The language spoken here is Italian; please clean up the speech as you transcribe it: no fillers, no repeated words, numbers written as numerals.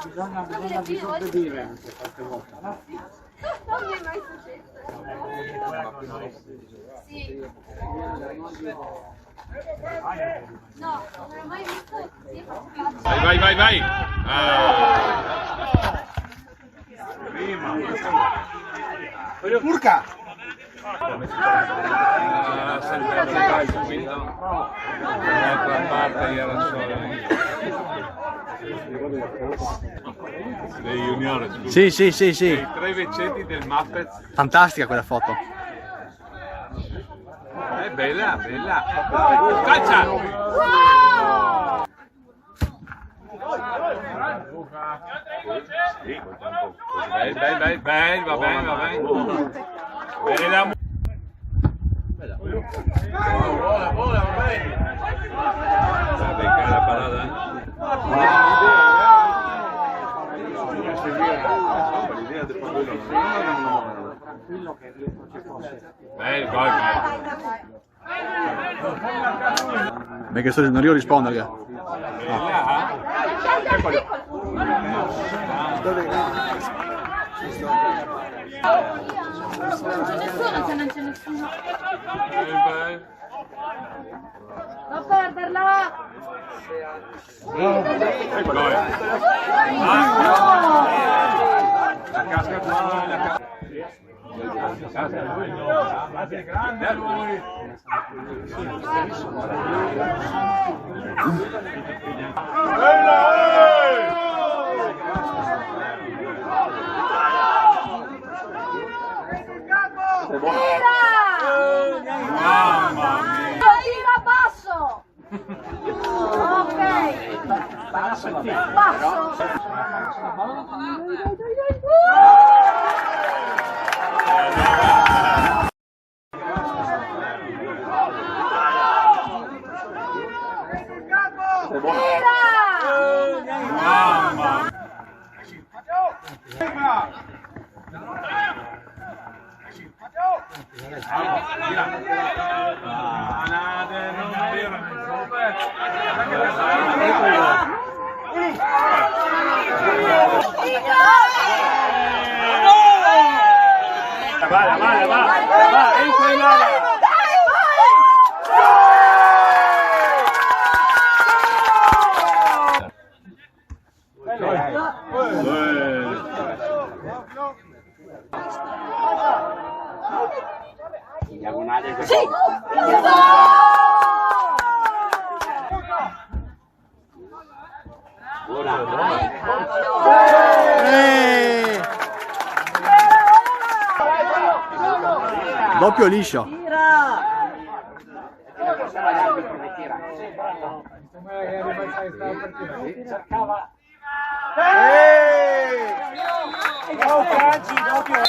Bisogna disobbedire anche qualche volta, no? Non mi è mai successo. Sì. No, non l'ho mai visto. Vai, vai, vai, vai! Urca! Dei junior, scusa. Sì, sì, sì, sì. I 3 vecchetti del Muppet. Fantastica quella foto. È bella, bella. Calcia! Vai, vai, vai, vai, va bene, va bene. Bella. Vola, vola, va bene. Guarda che la parata. Tranquillo che dietro ci fosse. Vai, vai, vai. Perché sto non io rispondo, raga. Nessuno se non c'è nessuno. Vai. Non perderla! La casca qua, la casca. È grande lui. Mamma mia. Tira basso! Ok! Basso! Tira! Mamma. Va, entra in area! Diagonale così. Sì! Doppio liscio. Cercava. Doppio.